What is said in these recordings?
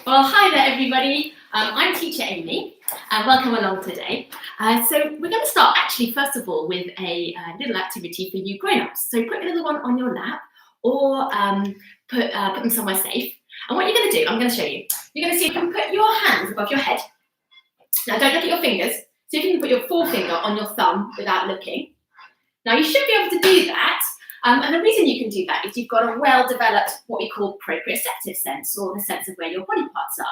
Well, hi there, everybody. I'm Teacher Amy, and welcome along today. So we're going to start, actually, first of all, with a little activity for you grown-ups. So put a little one on your lap, or put them somewhere safe. And what you're going to do, I'm going to show you. You're going to see you can put your hands above your head. Now, don't look at your fingers. So you can put your forefinger on your thumb without looking. Now, you should be able to do that. And the reason you can do that is you've got a well-developed, what we call proprioceptive sense, or the sense of where your body parts are.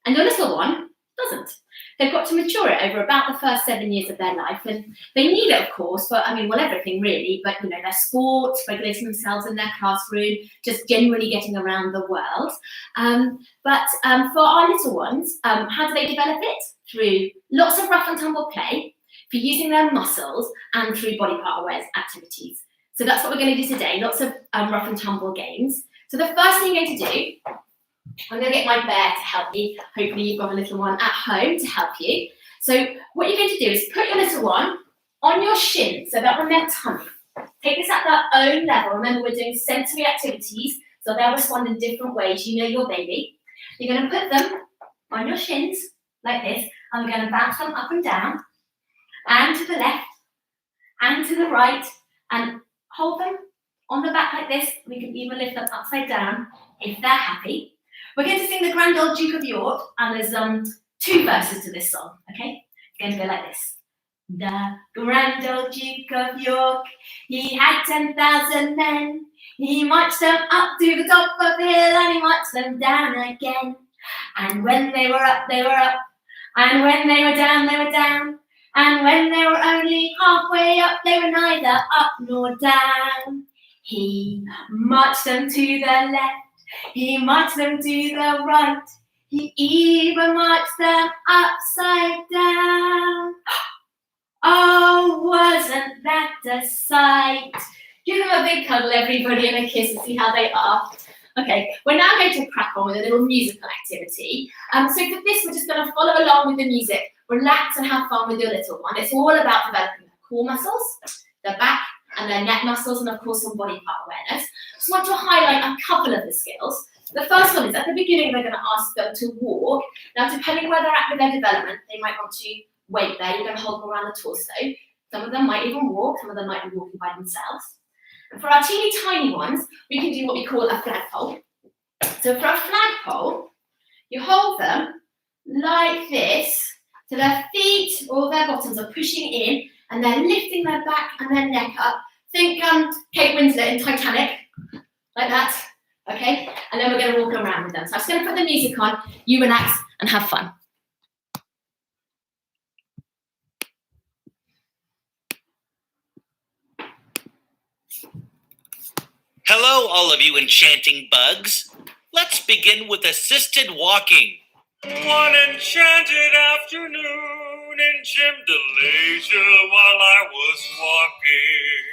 And your little one doesn't. They've got to mature it over about the first 7 years of their life, and they need it, of course, for, everything really, but, their sport, regulating themselves in their classroom, just generally getting around the world. But for our little ones, how do they develop it? Through lots of rough and tumble play, for using their muscles, and through body part aware activities. So that's what we're going to do today, lots of rough and tumble games. So the first thing I'm going to do, I'm going to get my bear to help me. Hopefully you've got a little one at home to help you. So what you're going to do is put your little one on your shin, so that on their tummy. Take this at their own level. Remember, we're doing sensory activities, so they'll respond in different ways. You know your baby. You're going to put them on your shins, like this, and we're going to bounce them up and down, and to the left, and to the right, and hold them on the back like this. We can even lift them upside down if they're happy. We're going to sing the Grand Old Duke of York, and there's 2 verses to this song, okay? It's going to go like this. The Grand Old Duke of York, he had 10,000 men. He marched them up to the top of the hill, and he marched them down again. And when they were up, they were up. And when they were down, they were down. And when they were only halfway up, they were neither up nor down. He marched them to the left, he marched them to the right, he even marched them upside down. Oh, wasn't that a sight? Give them a big cuddle, everybody, and a kiss and see how they are. Okay, we're now going to crack on with a little musical activity. So for this, we're just going to follow along with the music. Relax and have fun with your little one. It's all about developing the core muscles, the back and their neck muscles, and of course some body part awareness. Just want to highlight a couple of the skills. The first one is at the beginning they're going to ask them to walk. Now, depending where they're at with their development, they might want to wait there. You're going to hold them around the torso. Some of them might even walk. Some of them might be walking by themselves. And for our teeny tiny ones, we can do what we call a flagpole. So for a flagpole, you hold them like this, so their feet or their bottoms are pushing in, and they're lifting their back and their neck up. Think Kate Winslet in Titanic, like that, okay? And then we're going to walk around with them. So I'm just going to put the music on, you relax and have fun. Hello, all of you enchanting bugs. Let's begin with assisted walking. One enchanted afternoon in Gym while I was walking,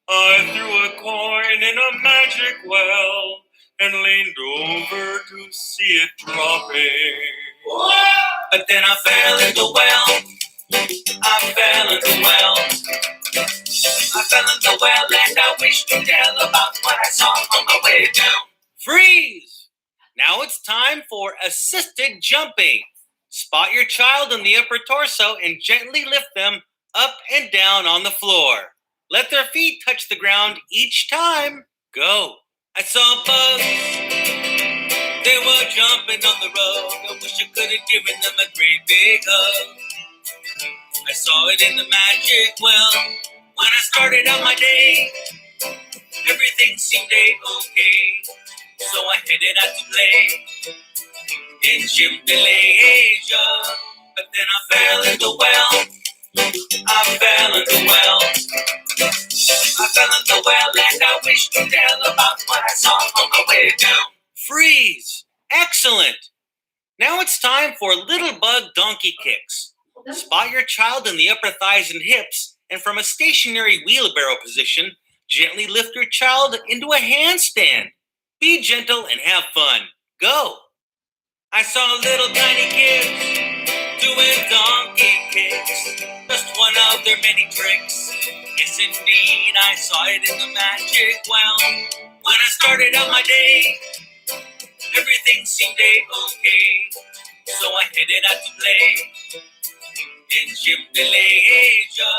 I threw a coin in a magic well and leaned over to see it dropping. But then I fell in the well. I fell in the well. I fell in the well and I wish to tell about what I saw on my way down. Freeze! Now it's time for assisted jumping. Spot your child in the upper torso and gently lift them up and down on the floor. Let their feet touch the ground each time. Go. I saw bugs. They were jumping on the road. I wish I could have given them a great big hug. I saw it in the magic well. When I started out my day, everything seemed okay. So I headed out to play in Gym but then I fell in the well. I fell in the well. I fell in the well and I wish to tell about what I saw on my way down. Freeze! Excellent! Now it's time for little bug donkey kicks. Spot your child in the upper thighs and hips, and from a stationary wheelbarrow position, gently lift your child into a handstand. Be gentle and have fun. Go! I saw little tiny kids doing donkey kicks, just one of their many tricks. Yes, indeed, I saw it in the magic well. When I started out my day, Everything seemed okay, so I headed out to play in Shimdalasia.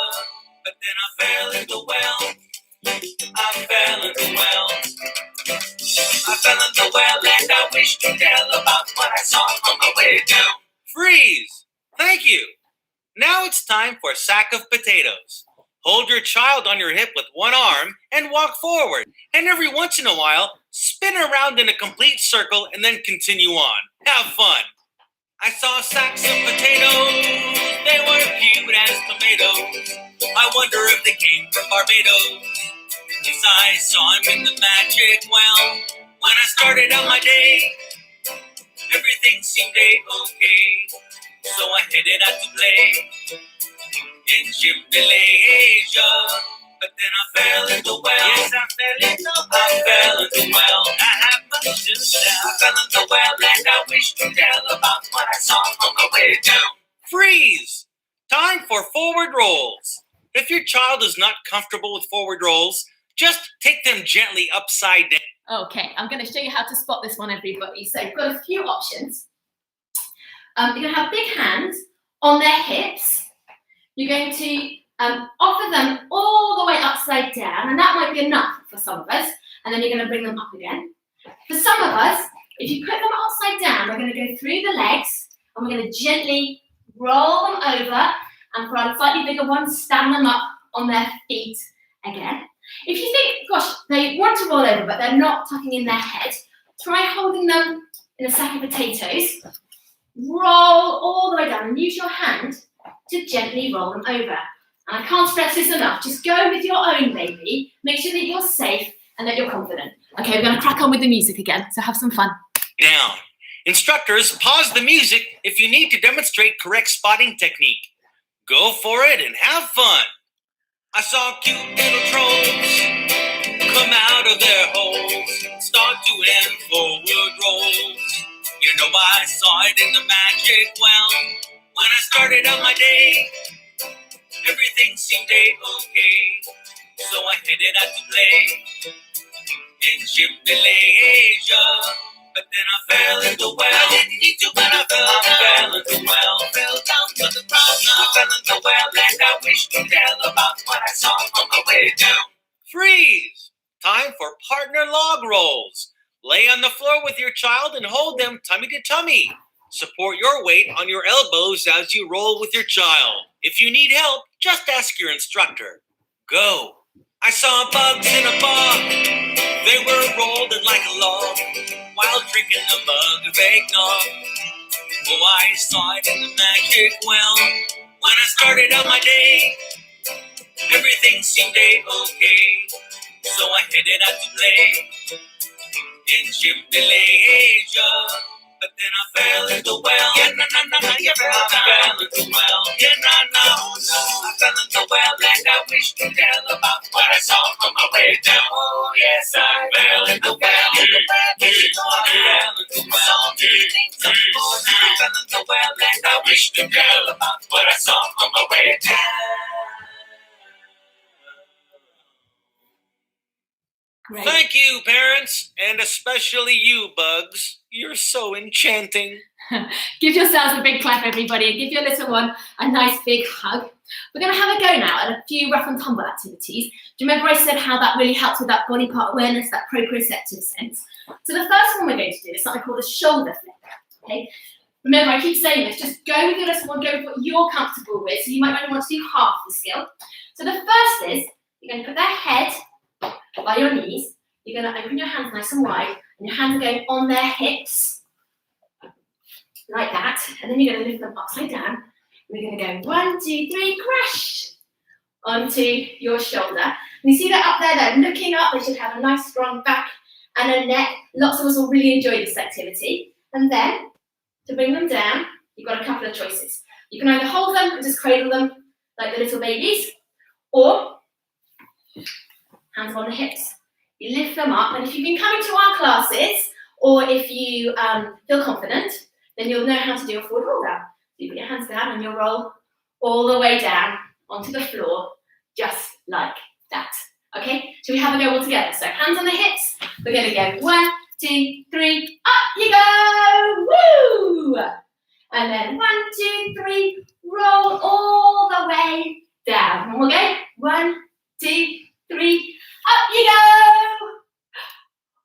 But then I fell in the well. I fell in the well. I fell in the well and I wish to tell about what I saw on my way down. Freeze! Thank you. Now it's time for a sack of potatoes. Hold your child on your hip with one arm and walk forward. And every once in a while, spin around in a complete circle and then continue on. Have fun. I saw sacks of potatoes. They were cute as tomatoes. I wonder if they came from Barbados. Yes, I saw him in the magic well. When I started out my day, everything seemed okay. So I headed out to play in Shimdalasia. But then I fell in the well. Yes, I fell in the well. I have much to tell. I fell in the well and I wish to tell about what I saw on my way down. Freeze! Time for forward rolls. If your child is not comfortable with forward rolls, just take them gently upside down. Okay, I'm going to show you how to spot this one, everybody. So you've got a few options. You're going to have big hands on their hips. You're going to offer them all the way upside down, and that might be enough for some of us, and then you're going to bring them up again. For some of us, if you put them upside down, we're going to go through the legs, and we're going to gently roll them over, and for our slightly bigger ones, stand them up on their feet again. If you think, gosh, they want to roll over, but they're not tucking in their head, try holding them in a sack of potatoes, roll all the way down, and use your hand to gently roll them over. And I can't stress this enough, just go with your own baby, make sure that you're safe and that you're confident. Okay, we're going to crack on with the music again, so have some fun. Down. Instructors, pause the music if you need to demonstrate correct spotting technique. Go for it and have fun. I saw cute little trolls come out of their holes, start doing forward rolls. You know I saw it in the magic well. When I started out my day, everything seemed okay. So I headed out to play in Shimdalasia. But then I fell in the well. I didn't need to, but I fell in the well. Fell down to the ground. I fell in the well and I wish to tell about what I saw on my way down. Freeze! Time for partner log rolls. Lay on the floor with your child and hold them tummy to tummy. Support your weight on your elbows as you roll with your child. If you need help, just ask your instructor. Go. I saw bugs in a bog. They were rolling like a log while drinking a mug of eggnog. Oh, I saw it in the magic well. When I started out my day, everything seemed okay. So I headed out to play in Shimdalasia. But then I fell in the well. Yeah, I fell in the well. Yeah, I fell in the well and I wish to tell about what I saw on my way down. Oh, yes, I fell in the well. I fell in the well. I fell in the well and I wish to tell about what I saw on my way down. Great. Thank you, parents, and especially you, Bugs. You're so enchanting. Give yourselves a big clap, everybody, and give your little one a nice big hug. We're going to have a go now at a few rough and tumble activities. Do you remember I said how that really helps with that body part awareness, that proprioceptive sense? So the first one we're going to do is something called a shoulder flip. Okay. Remember, I keep saying this, just go with your little one, go with what you're comfortable with. So you might only want to do half the skill. So the first is, you're going to put their head by your knees. You're going to open your hands nice and wide, and your hands are going on their hips, like that. And then you're going to lift them upside down. And we're going to go 1, 2, 3, crash onto your shoulder. And you see that up there, they're looking up. They should have a nice strong back and a neck. Lots of us will really enjoy this activity. And then, to bring them down, you've got a couple of choices. You can either hold them and just cradle them like the little babies, or hands on the hips. You lift them up, and if you've been coming to our classes, or if you feel confident, then you'll know how to do a forward roll down. So you put your hands down and you'll roll all the way down onto the floor, just like that. Okay, so we have a go all together. So hands on the hips, we're going to go 1, 2, 3, up you go. Woo! And then 1, 2, 3, roll all the way down. And we'll go 1, 2, 3, up you go.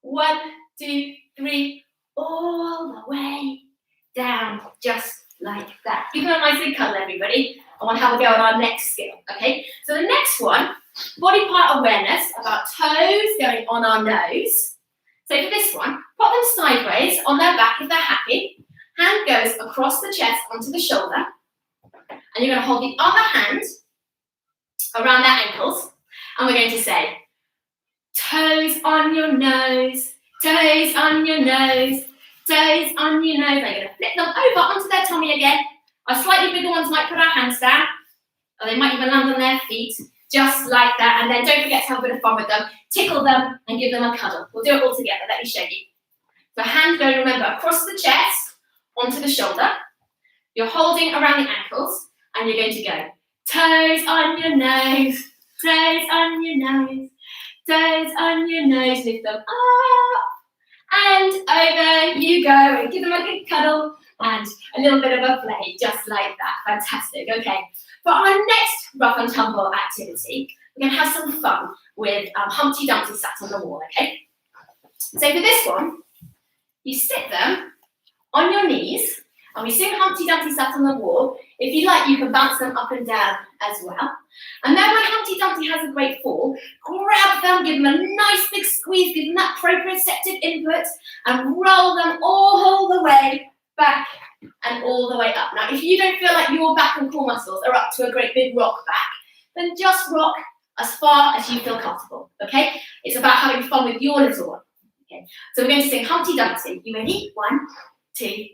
1, 2, 3, all the way down, just like that. Give them a nice big cuddle, everybody. I want to have a go on our next skill, okay? So the next one, body part awareness, about toes going on our nose. So for this one, put them sideways on their back if they're happy. Hand goes across the chest onto the shoulder. And you're going to hold the other hand around their ankles. And we're going to say, toes on your nose, toes on your nose, toes on your nose. I'm going to flip them over onto their tummy again. Our slightly bigger ones might put our hands down, or they might even land on their feet, just like that. And then don't forget to have a bit of fun with them. Tickle them and give them a cuddle. We'll do it all together. Let me show you. So hand going, remember, across the chest, onto the shoulder. You're holding around the ankles, and you're going to go, toes on your nose, toes on your nose, toes on your nose. Lift them up, and over you go. And give them a good cuddle. And a little bit of a play, just like that. Fantastic. Okay. For our next rough and tumble activity, we're going to have some fun with Humpty Dumpty sat on the wall, okay? So for this one, you sit them on your knees, and we sing Humpty Dumpty sat on the wall. If you like, you can bounce them up and down as well. And then when Humpty Dumpty has a great fall, grab them, give them a nice big squeeze, give them that proprioceptive input, and roll them all the way back and all the way up. Now, if you don't feel like your back and core muscles are up to a great big rock back, then just rock as far as you feel comfortable, okay? It's about having fun with your little one, okay? So we're going to sing Humpty Dumpty. You ready? 1, 2,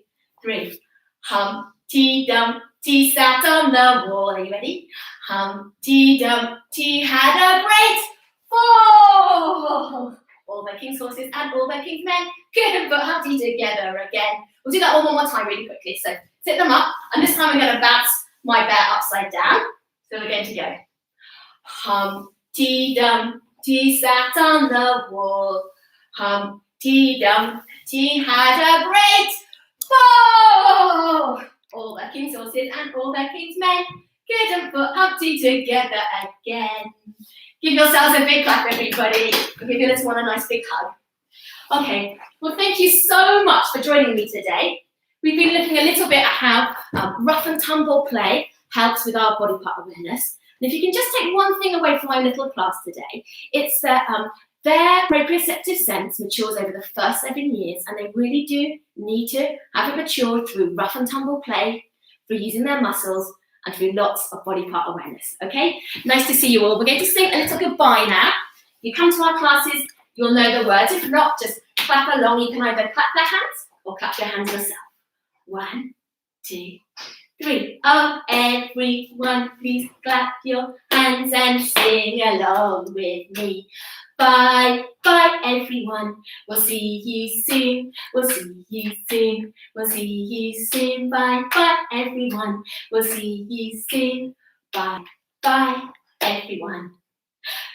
3. Humpty Dumpty sat on the wall. Are you ready? Humpty Dumpty had a great fall. All the king's horses and all the king's men couldn't put Humpty together again. We'll do that one more time really quickly. So sit them up, and this time I'm going to bounce my bear upside down. So we're going to go. Humpty Dumpty sat on the wall. Humpty Dumpty had a great fall. All the king's horses and all the king's men couldn't put Humpty together again. Give yourselves a big clap, everybody. We'll give your little one a nice big hug. Okay, well, thank you so much for joining me today. We've been looking a little bit at how rough and tumble play helps with our body part awareness. And if you can just take one thing away from my little class today, it's that their proprioceptive sense matures over the first 7 years, and they really do need to have it mature through rough and tumble play, through using their muscles, and through lots of body part awareness, okay? Nice to see you all. We're going to sing a little goodbye now. If you come to our classes, you'll know the words. If not, just clap along. You can either clap their hands or clap your hands yourself. 1, 2, 3. Oh, everyone, please clap your hands and sing along with me. Bye, bye, everyone. We'll see you soon. We'll see you soon. We'll see you soon. Bye, bye, everyone. We'll see you soon. Bye, bye, everyone.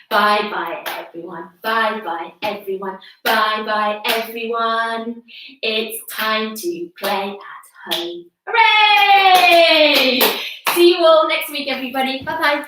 Bye, bye, everyone. Bye, bye, everyone. Bye, bye, everyone. It's time to play at home. Hooray! See you all next week, everybody. Bye-bye.